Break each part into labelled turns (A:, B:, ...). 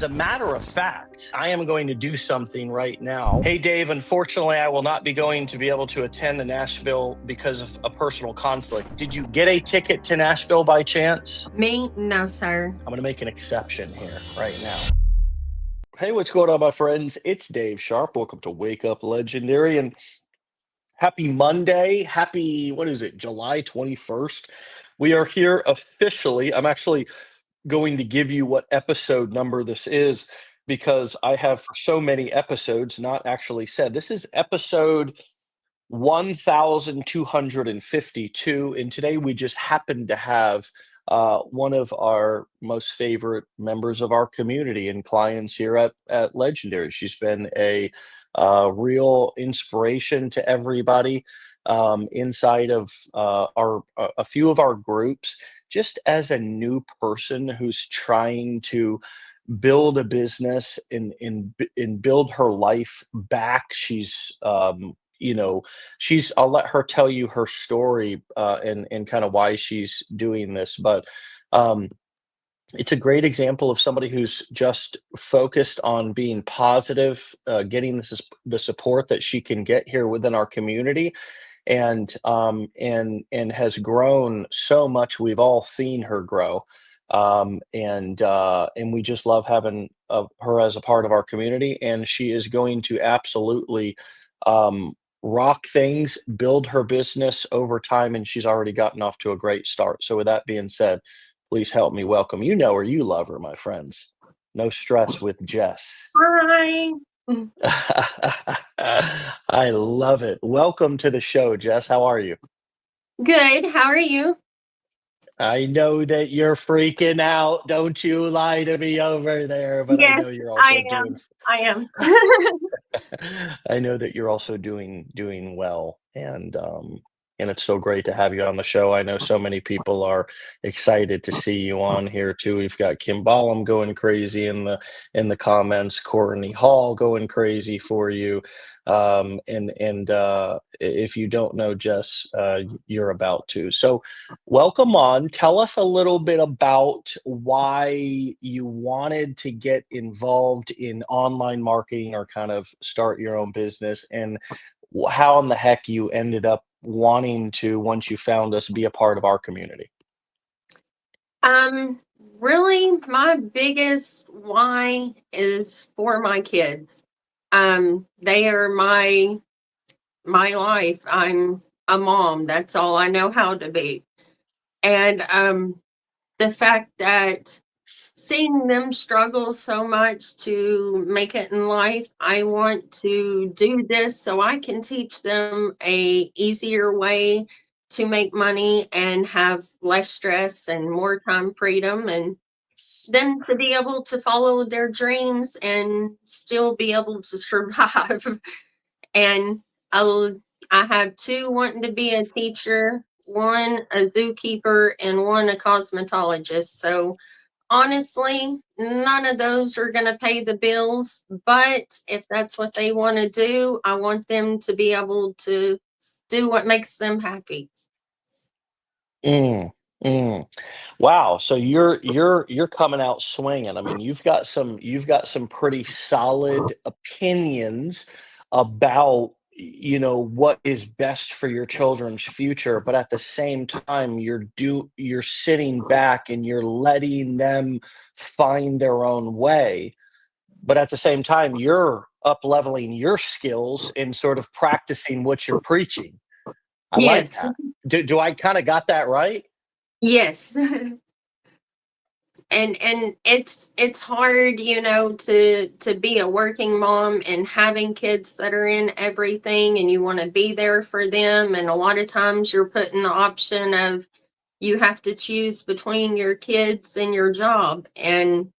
A: As a matter of fact, I am going to do something right now. Hey, Dave, unfortunately, I will not be going to be able to attend the Nashville because of a personal conflict. Did you get a ticket to Nashville by chance?
B: Me? No, sir.
A: I'm going to make an exception here right now. Hey, what's going on, my friends? It's Dave Sharpe. Welcome to Wake Up Legendary and happy Monday. Happy, what is it, July 21st? We are here officially. I'm actually going to give you what episode number this is because I have for so many episodes not actually said. This is episode 1252, and today we just happen to have one of our most favorite members of our community and clients here at Legendary. She's been a real inspiration to everybody inside of a few of our groups, just as a new person who's trying to build a business and build her life back. She's I'll let her tell you her story and kind of why she's doing this, but um, it's a great example of somebody who's just focused on being positive, getting the support that she can get here within our community, and has grown so much. We've all seen her grow, and we just love having her as a part of our community. And she is going to absolutely um, rock things, build her business over time, and she's already gotten off to a great start. So, with that being said, please help me welcome. You know her, you love her, my friends. No stress with Jess.
B: Hi.
A: I love it. Welcome to the show, Jess. How are you?
B: Good. How are you?
A: I know that you're freaking out. Don't you lie to me over there, but I
B: Yes,
A: know you're
B: I
A: also doing
B: am. I am.
A: I know that you're also doing well, and it's so great to have you on the show. I know so many people are excited to see you on here too. We've got Kim Ballum going crazy in the comments, Courtney Hall going crazy for you. If you don't know Jess, you're about to. So welcome on. Tell us a little bit about why you wanted to get involved in online marketing or kind of start your own business, and how in the heck you ended up wanting to, once you found us, be a part of our community.
B: Um, really, my biggest why is for my kids. They are my life. I'm a mom. That's all I know how to be. And the fact that seeing them struggle so much to make it in life, I want to do this so I can teach them a easier way to make money and have less stress and more time freedom, and them to be able to follow their dreams and still be able to survive. And I, I have two wanting to be a teacher, one a zookeeper, and one a cosmetologist. So honestly, none of those are going to pay the bills, but if that's what they want to do, I want them to be able to do what makes them happy.
A: Mm, mm. Wow, so you're coming out swinging. I mean, you've got some pretty solid opinions about, what is best for your children's future, but at the same time, you're sitting back and you're letting them find their own way. But at the same time, you're up leveling your skills and sort of practicing what you're preaching. I like
B: Yes.
A: that. Do I kind of got that right?
B: Yes. And it's hard, to be a working mom and having kids that are in everything and you want to be there for them, and a lot of times you're put in the option of you have to choose between your kids and your job, and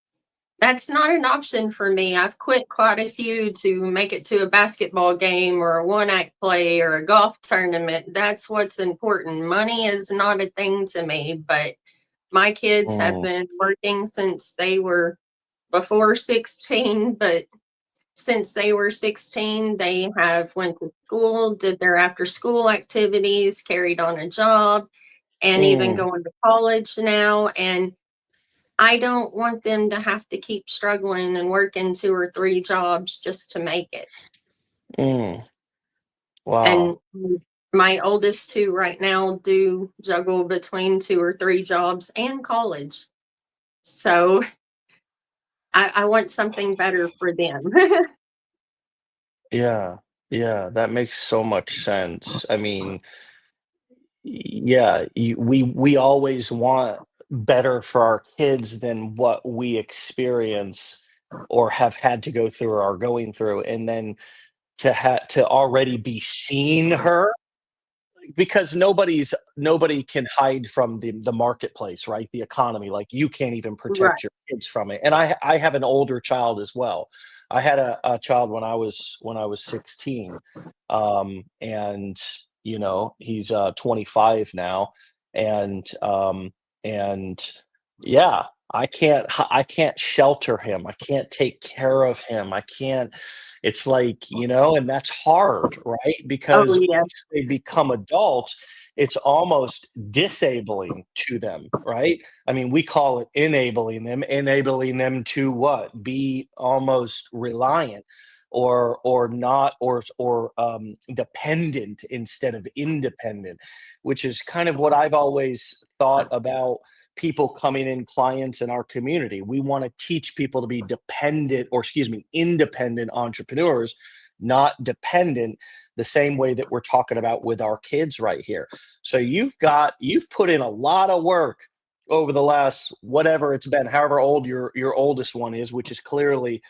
B: that's not an option for me. I've quit quite a few to make it to a basketball game or a one act play or a golf tournament. That's what's important. Money is not a thing to me, but my kids have
A: Mm,
B: been working since they were before 16, but since they were 16, they have went to school, did their after school activities, carried on a job, and even
A: mm,
B: going to college now. And I don't want them to have to keep struggling and working 2 or 3 jobs just to make it.
A: Mm, wow.
B: And my oldest 2 right now do juggle between 2 or 3 jobs and college. So I want something better for them.
A: Yeah. Yeah, that makes so much sense. I mean, yeah, we always want better for our kids than what we experience or have had to go through or are going through, and then to already be seeing her because nobody can hide from the marketplace, right? The economy, like, you can't even
B: Right.
A: protect your kids from it, and I have an older child as well. I had a child when I was 16, and, he's, 25 now, and, and yeah, I can't shelter him, I can't take care of him, I can't it's like, and that's hard, right?
B: Oh,
A: Because
B: yeah.
A: once they become adults, it's almost disabling to them, right? I mean, we call it enabling them to what? Be almost reliant or not or dependent instead of independent, which is kind of what I've always thought about people coming in, clients in our community. We want to teach people to be dependent, or excuse me, independent entrepreneurs, not dependent, the same way that we're talking about with our kids right here. So you've put in a lot of work over the last whatever it's been, however old your oldest one is, which is clearly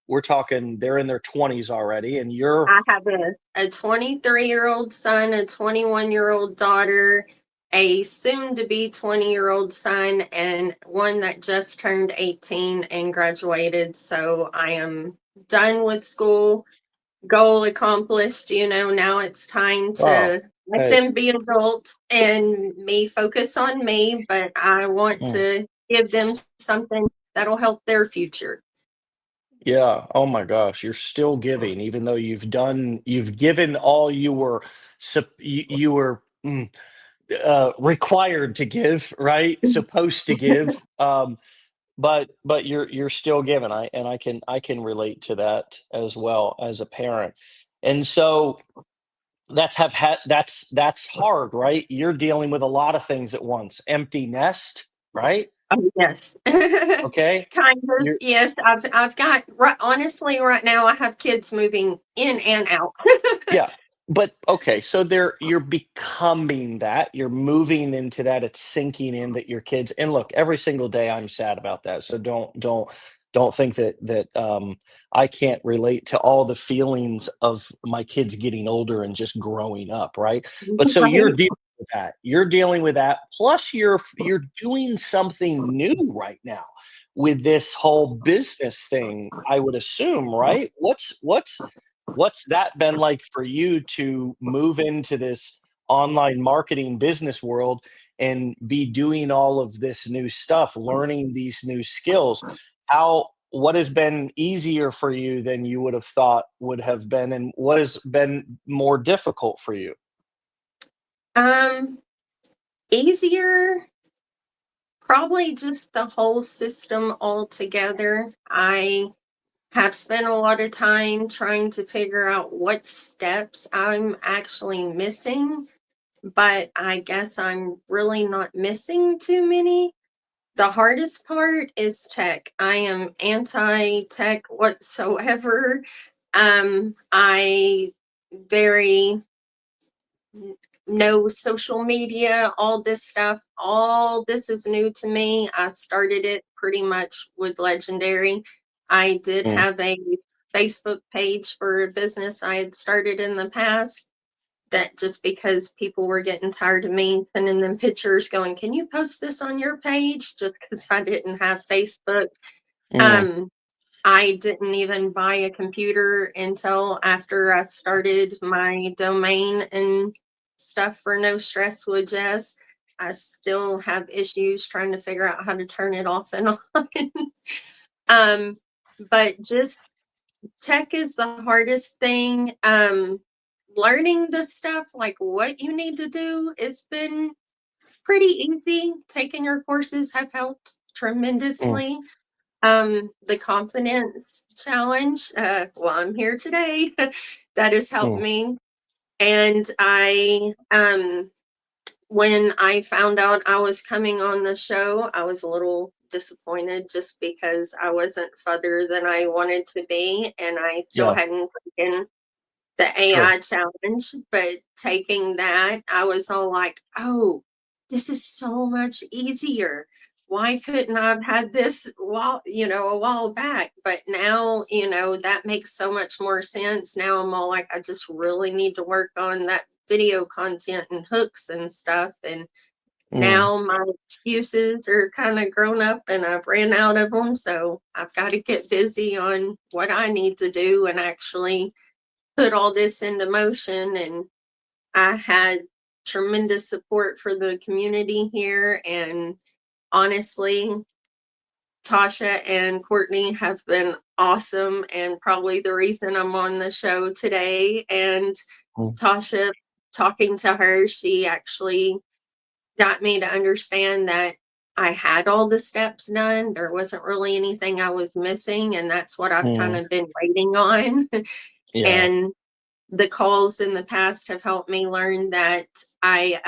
A: we're talking they're in their 20s already, and you're
B: I have a 23-year-old son, a 21-year-old daughter, a soon to be 20-year-old son, and one that just turned 18 and graduated. So I am done with school, goal accomplished. Now it's time
A: wow.
B: to let
A: Hey,
B: them be adults and me focus on me, but I want
A: mm.
B: to give them something that'll help their future.
A: Yeah. Oh my gosh, you're still giving, even though you've given all you were you were required to give, right? Supposed to give. But you're still giving. I can relate to that as well as a parent. And so that's hard, right? You're dealing with a lot of things at once. Empty nest, right?
B: Oh, yes.
A: Okay.
B: Kind of,
A: You're
B: yes. I've got right honestly, right now, I have kids moving in and out.
A: Yeah, but okay, so you're becoming that, you're moving into that, it's sinking in that your kids and look, every single day I'm sad about that, so don't think that I can't relate to all the feelings of my kids getting older and just growing up, right? But so you're
B: Right.
A: dealing with that. You're dealing with that, plus you're doing something new right now with this whole business thing, I would assume, right? What's that been like for you to move into this online marketing business world and be doing all of this new stuff, learning these new skills? What has been easier for you than you would have thought would have been, and what has been more difficult for you?
B: Um, Easier, probably just the whole system altogether. I have spent a lot of time trying to figure out what steps I'm actually missing, but I guess I'm really not missing too many. The hardest part is tech. I am anti-tech whatsoever. I very no social media, all this stuff. All this is new to me. I started it pretty much with Legendary. I did
A: Mm,
B: have a Facebook page for a business I had started in the past, that just because people were getting tired of me sending them pictures going, can you post this on your page? Just because I didn't have Facebook.
A: mm,
B: Um, I didn't even buy a computer until after I started my domain and stuff for No Stress with Jess. I still have issues trying to figure out how to turn it off and on. um, but just tech is the hardest thing. Learning the stuff, like what you need to do, has been pretty easy. Taking your courses have helped.
A: Mm,
B: tremendously. The confidence challenge, well, I'm here today. That has helped
A: mm,
B: me. And when I found out I was coming on the show, I was a little disappointed just because I wasn't further than I wanted to be, and I still
A: yeah,
B: hadn't taken the
A: sure.
B: AI challenge. But taking that, I was all like, oh, this is so much easier. Why couldn't I have had this a while back? But now, that makes so much more sense. Now I'm all like, I just really need to work on that video content and hooks and stuff. And
A: Mm,
B: now my excuses are kind of grown up and I've ran out of them. So I've got to get busy on what I need to do and actually put all this into motion. And I had tremendous support for the community here. And honestly, Tasha and Courtney have been awesome and probably the reason I'm on the show today. And
A: mm,
B: Tasha, talking to her, she actually got me to understand that I had all the steps done. There wasn't really anything I was missing. And that's what I've kind
A: mm,
B: of been waiting on.
A: yeah.
B: And the calls in the past have helped me learn that I,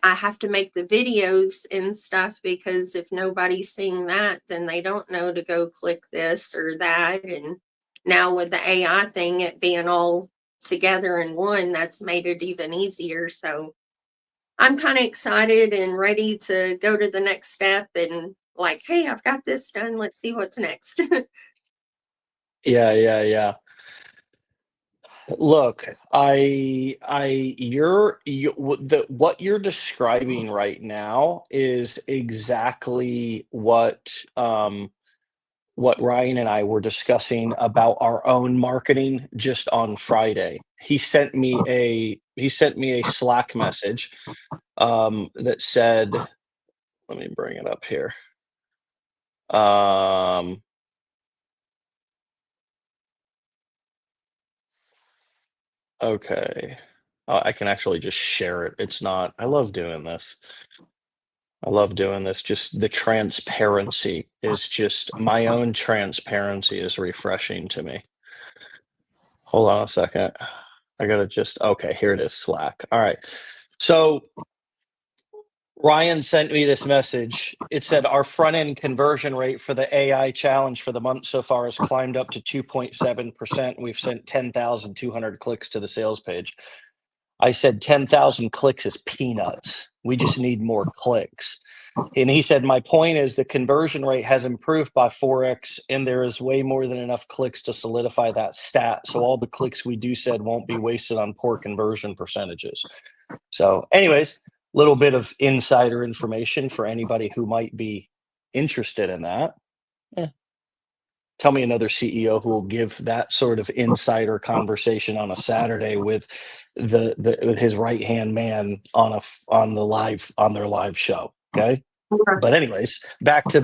B: I have to make the videos and stuff because if nobody's seeing that, then they don't know to go click this or that. And now with the AI thing, it being all together in one, that's made it even easier. So I'm kind of excited and ready to go to the next step and like, hey, I've got this done. Let's see what's next.
A: Yeah, yeah, yeah. Look, what you're describing right now is exactly what Ryan and I were discussing about our own marketing just on Friday. He sent me a Slack message that said, let me bring it up here. Um, okay. I can actually just share it. It's not, I love doing this. I love doing this. Just the transparency is just my own transparency is refreshing to me. Hold on a second. I gotta just, okay, here it is, Slack. All right. So Ryan sent me this message. It said our front end conversion rate for the AI challenge for the month so far has climbed up to 2.7%. We've sent 10,200 clicks to the sales page. I said 10,000 clicks is peanuts. We just need more clicks. And he said, my point is the conversion rate has improved by 4x, and there is way more than enough clicks to solidify that stat. So all the clicks we do said won't be wasted on poor conversion percentages. So, anyways, little bit of insider information for anybody who might be interested in that. Eh, Tell me another CEO who will give that sort of insider conversation on a Saturday with with his right hand man on their live show. Okay. But anyways, back to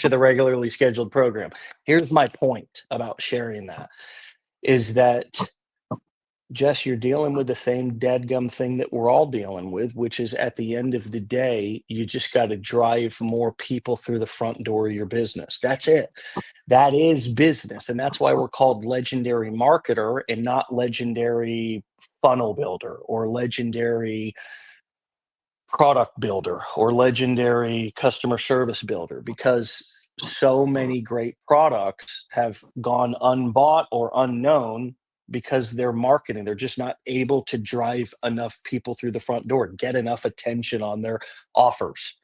A: the regularly scheduled program. Here's my point about sharing that is that Jess, you're dealing with the same deadgum thing that we're all dealing with, which is at the end of the day, you just got to drive more people through the front door of your business. That's it. That is business. And that's why we're called legendary marketer and not legendary funnel builder or legendary product builder or legendary customer service builder because so many great products have gone unbought or unknown because they're marketing. They're just not able to drive enough people through the front door, get enough attention on their offers.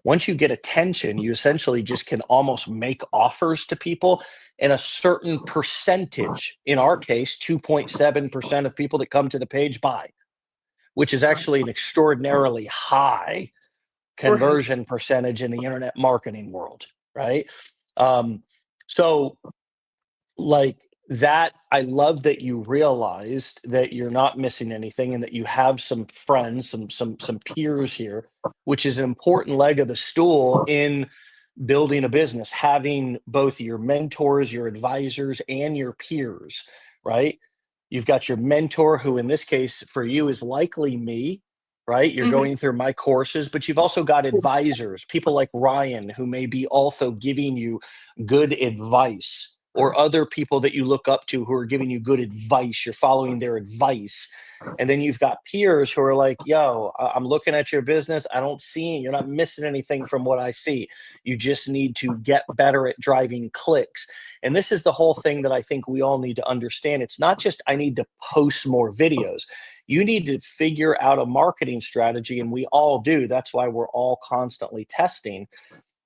A: Once you get attention, you essentially just can almost make offers to people, and a certain percentage, in our case, 2.7% of people that come to the page buy, which is actually an extraordinarily high
B: Right.
A: conversion percentage in the internet marketing world, right? Um, so, like that, I love that you realized that you're not missing anything and that you have some friends, some peers here, which is an important leg of the stool in building a business, having both your mentors, your advisors, and your peers, right? You've got your mentor, who in this case for you is likely me, right? You're
B: Mhm.
A: going through my courses, but you've also got advisors, people like Ryan, who may be also giving you good advice, or other people that you look up to who are giving you good advice. You're following their advice. And then you've got peers who are like, yo, I'm looking at your business. I don't see, you're not missing anything from what I see. You just need to get better at driving clicks. And this is the whole thing that I think we all need to understand. It's not just I need to post more videos. You need to figure out a marketing strategy, and we all do. That's why we're all constantly testing,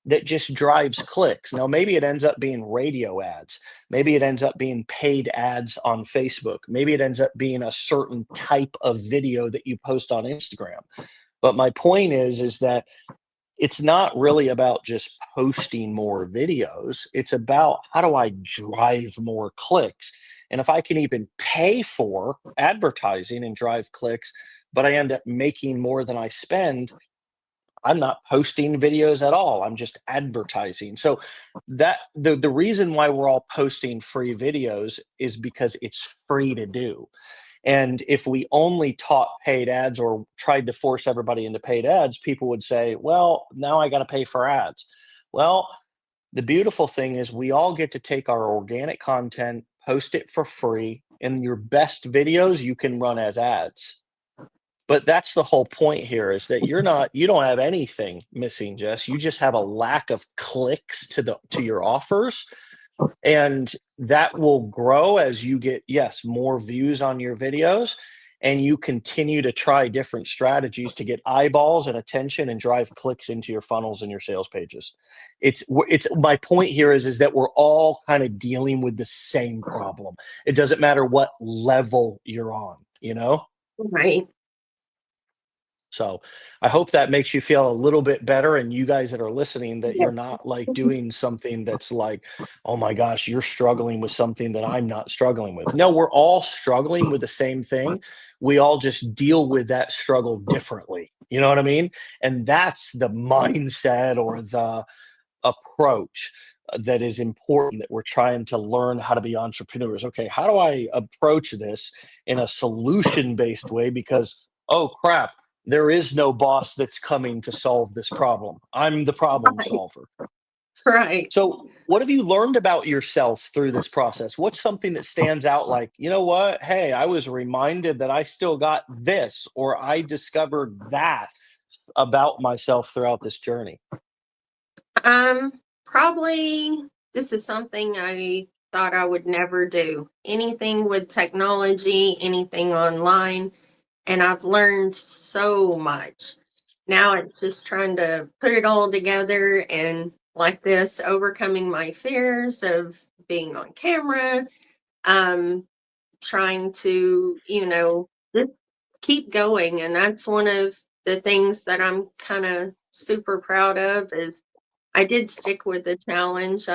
A: that just drives clicks. Now, maybe it ends up being radio ads. Maybe it ends up being paid ads on Facebook. Maybe it ends up being a certain type of video that you post on Instagram. But my point is that it's not really about just posting more videos. It's about how do I drive more clicks? And if I can even pay for advertising and drive clicks, but I end up making more than I spend, I'm not posting videos at all. I'm just advertising. So that the reason why we're all posting free videos is because it's free to do. And if we only taught paid ads or tried to force everybody into paid ads, people would say, well, now I got to pay for ads. Well, the beautiful thing is we all get to take our organic content, post it for free, and your best videos you can run as ads. But that's the whole point here, is that you don't have anything missing, Jess. You just have a lack of clicks to your offers, and that will grow as you get, yes, more views on your videos, and you continue to try different strategies to get eyeballs and attention and drive clicks into your funnels and your sales pages. It's my point here is that we're all kind of dealing with the same problem. It doesn't matter what level you're on, you know?
B: Right.
A: So I hope that makes you feel a little bit better. And you guys that are listening, that
B: Yeah.
A: you're not like doing something that's like, oh my gosh, you're struggling with something that I'm not struggling with. No, we're all struggling with the same thing. We all just deal with that struggle differently. You know what I mean? And that's the mindset or the approach that is important, that we're trying to learn how to be entrepreneurs. Okay, how do I approach this in a solution based way? Because, oh crap, there is no boss that's coming to solve this problem. I'm the problem
B: Right.
A: solver.
B: Right.
A: So, what have you learned about yourself through this process? What's something that stands out like, you know what? Hey, I was reminded that I still got this, or I discovered that about myself throughout this journey?
B: Probably this is something I thought I would never do. Anything with technology, anything online, and I've learned so much. Now it's just trying to put it all together and like this, overcoming my fears of being on camera, um, trying to, just keep going. And that's one of the things that I'm kind of super proud of is I did stick with the challenge.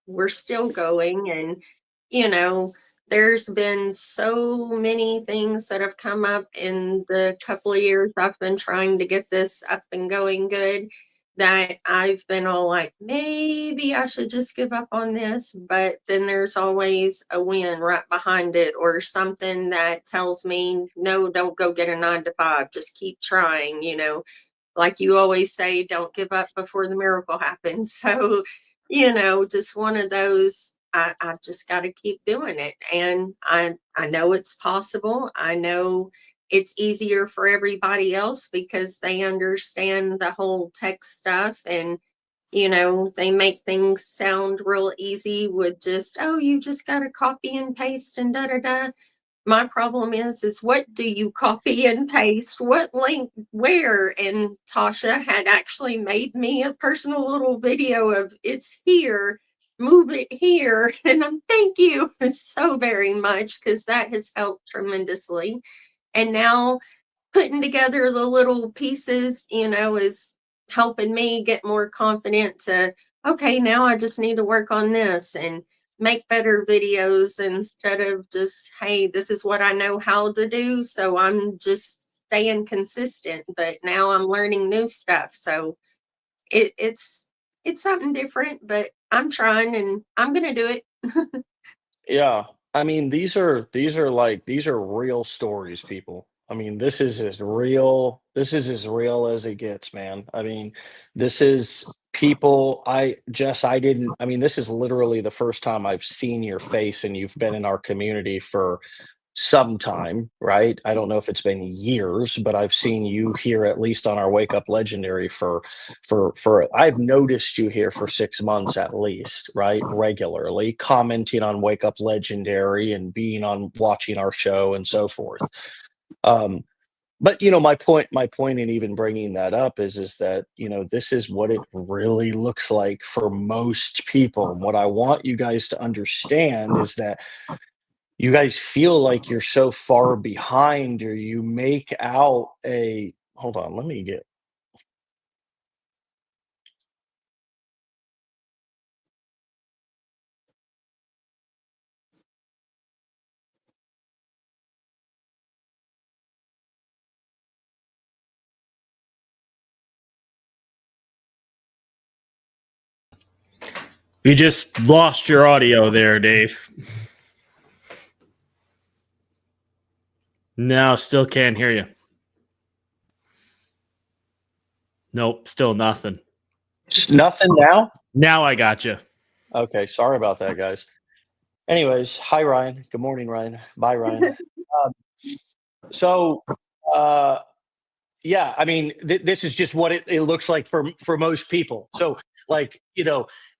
B: We're still going, and you know, there's been so many things that have come up in the couple of years I've been trying to get this up and going good that I've been all like, maybe I should just give up on this. But then there's always a win right behind it, or something that tells me, no, don't go get a 9 to 5, just keep trying, like you always say, don't give up before the miracle happens. So, just one of those. I just got to keep doing it, and I know it's possible. I know it's easier for everybody else because they understand the whole tech stuff, and they make things sound real easy with just, oh, you just got to copy and paste and da da da. My problem is what do you copy and paste? What link where? And Tasha had actually made me a personal little video of it's here, move it here. And I'm thank you so very much because that has helped tremendously. And now putting together the little pieces, is helping me get more confident to, okay, now I just need to work on this and make better videos instead of just, hey, this is what I know how to do. So I'm just staying consistent. But now I'm learning new stuff. So it's something different, but I'm trying and I'm gonna do it.
A: Yeah. I mean, these are real stories, people. I mean, this is as real as it gets, man. I mean, this is people I didn't I mean, this is literally the first time I've seen your face and you've been in our community for some time, right? I don't know if it's been years, but I've seen you here at least on our Wake Up Legendary for I've noticed you here for 6 months at least, right? Regularly commenting on Wake Up Legendary and being on watching our show and so forth. Um, but my point in even bringing that up is that, this is what it really looks like for most people. And what I want you guys to understand is that you guys feel like you're so far behind, or you make out a hold on, let me get
C: We just lost your audio there, Dave. No, still can't hear you. Nope, still nothing.
A: nothing now.
C: Now I got you.
A: Okay, sorry about that, guys. Anyways, hi Ryan. Good morning, Ryan. Bye, Ryan. Um, so, uh, yeah, I mean, this is just what it looks like for most people. So, like,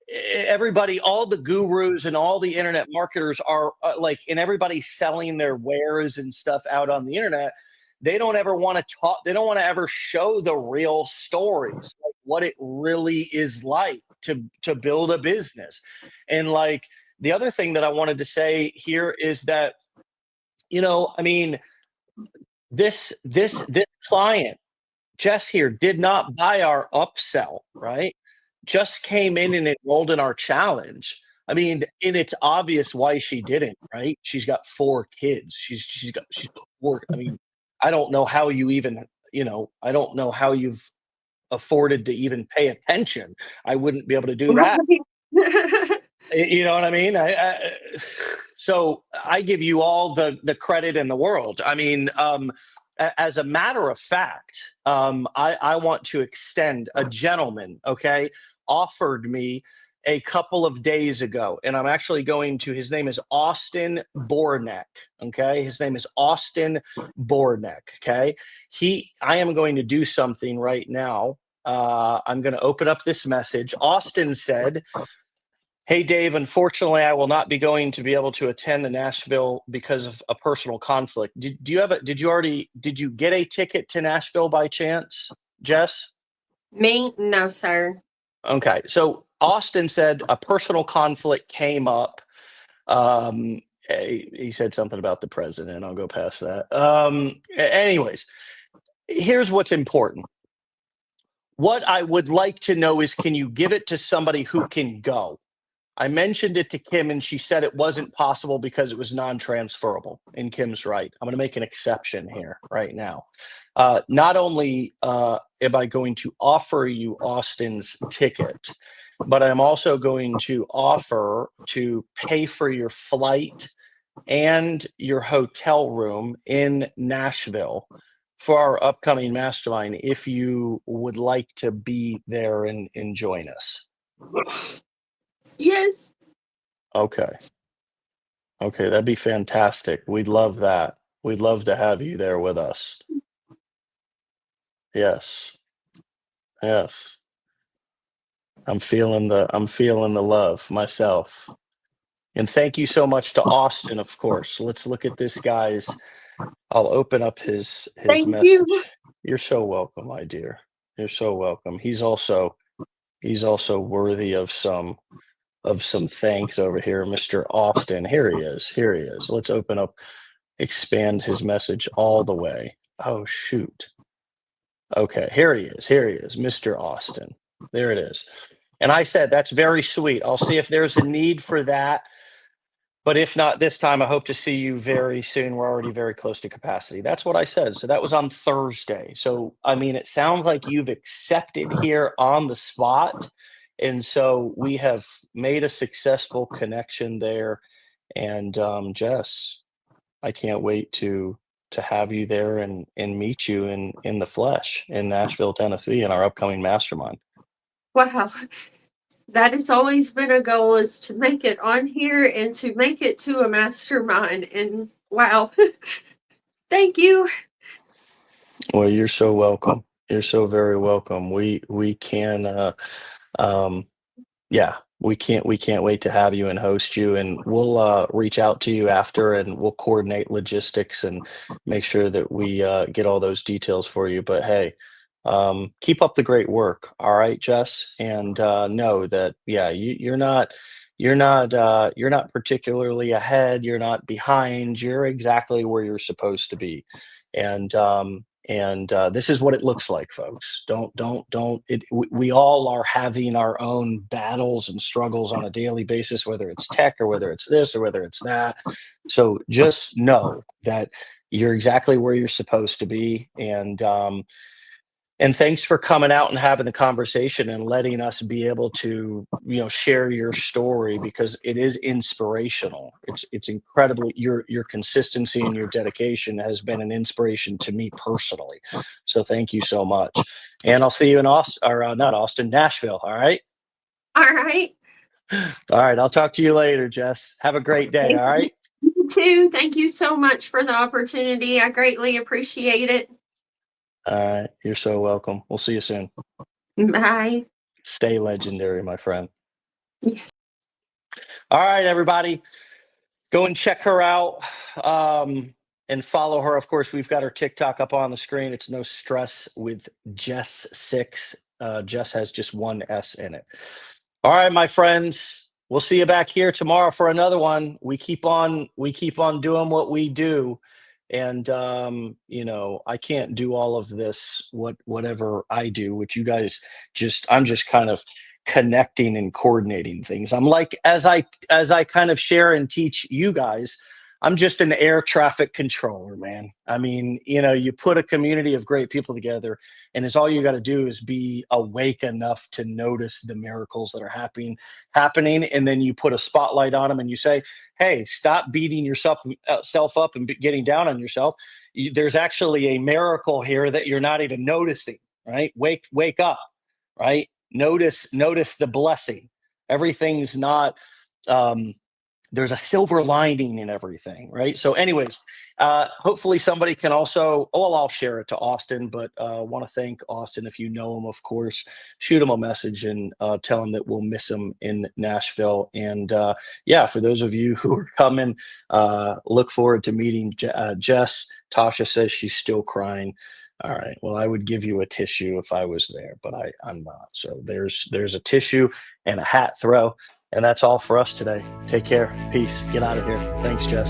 A: everybody, all the gurus and all the internet marketers are like, and everybody selling their wares and stuff out on the internet. They don't ever want to talk. They don't want to ever show the real stories, like what it really is like to build a business. And like the other thing that I wanted to say here is that, I mean, this client Jess here did not buy our upsell, right? Just came in and enrolled in our challenge. I mean, and it's obvious why she didn't, right? She's got 4 kids. She's got 4. I mean, I don't know how you even, I don't know how you've afforded to even pay attention. I wouldn't be able to do that. You know what I mean? So I give you all the credit in the world. I mean, as a matter of fact, I want to extend a gentleman, okay, offered me a couple of days ago, and I'm actually going to. His name is Austin Bornek. Okay, his name is Austin Bornek. Okay, I am going to do something right now. I'm going to open up this message. Austin said, "Hey Dave, unfortunately, I will not be going to be able to attend the Nashville because of a personal conflict. Did you get a ticket to Nashville by chance, Jess?"
B: Me? No, sir.
A: Okay. So Austin said a personal conflict came up. He said something about the president. I'll go past that. Anyways, here's what's important. What I would like to know is, can you give it to somebody who can go? I mentioned it to Kim, and she said it wasn't possible because it was non-transferable. And Kim's right. I'm going to make an exception here right now. Not only am I going to offer you Austin's ticket, but I'm also going to offer to pay for your flight and your hotel room in Nashville for our upcoming mastermind if you would like to be there and join us.
B: Yes.
A: Okay. Okay, that'd be fantastic. We'd love that. We'd love to have you there with us. Yes. Yes. I'm feeling the love myself. And thank you so much to Austin, of course. Let's look at this guy's. I'll open up his
B: Thank you.
A: message. You're so welcome, my dear. You're so welcome. He's also worthy of some thanks over here, Mr. Austin. Here he is. Here he is. Let's expand his message all the way. Oh, shoot. Okay, here he is. Here he is, Mr. Austin. There it is. And I said, that's very sweet. I'll see if there's a need for that. But if not this time, I hope to see you very soon. We're already very close to capacity. That's what I said. So that was on Thursday. So, I mean, it sounds like you've accepted here on the spot. And so we have made a successful connection there. And Jess, I can't wait to to have you there and meet you in the flesh in Nashville, Tennessee, in our upcoming mastermind.
B: Wow. That has always been a goal, is to make it on here and to make it to a mastermind. And wow. Thank you.
A: Well, you're so welcome. You're so very welcome. We can um yeah, we can't wait to have you and host you, and we'll reach out to you after, and we'll coordinate logistics and make sure that we get all those details for you. But hey, keep up the great work. All right, Jess, and know that yeah, you're not particularly ahead. You're not behind. You're exactly where you're supposed to be, and this is what it looks like, folks. Don't it, we all are having our own battles and struggles on a daily basis, whether it's tech or whether it's this or whether it's that. So just know that you're exactly where you're supposed to be, and thanks for coming out and having the conversation and letting us be able to, share your story, because it is inspirational. It's incredibly, your consistency and your dedication has been an inspiration to me personally. So thank you so much. And I'll see you in Austin, or not Austin, Nashville. All right.
B: All right.
A: All right. I'll talk to you later, Jess. Have a great day.
B: Thank
A: All right.
B: you too. Thank you so much for the opportunity. I greatly appreciate it.
A: All right. You're so welcome. We'll see you soon.
B: Bye.
A: Stay legendary, my friend.
B: Yes.
A: All right, everybody. Go and check her out, and follow her. Of course, we've got her TikTok up on the screen. It's No Stress with Jess6. Jess has just one S in it. All right, my friends. We'll see you back here tomorrow for another one. We keep on doing what we do. And I can't do all of this, whatever I do, which you guys I'm just kind of connecting and coordinating things. I'm like, as I kind of share and teach you guys, I'm just an air traffic controller, man. I mean, you put a community of great people together, and it's all you got to do is be awake enough to notice the miracles that are happening, and then you put a spotlight on them, and you say, "Hey, stop beating yourself self up and getting down on yourself. There's actually a miracle here that you're not even noticing, right? Wake up, right? Notice the blessing. Everything's not there's a silver lining in everything, right? So anyways, hopefully somebody can also, oh, well, I'll share it to Austin, but want to thank Austin. If you know him, of course, shoot him a message and tell him that we'll miss him in Nashville. And yeah, for those of you who are coming, look forward to meeting Jess. Tasha says she's still crying. All right. Well, I would give you a tissue if I was there, but I'm not. So there's a tissue and a hat throw. And that's all for us today. Take care. Peace. Get out of here. Thanks, Jess.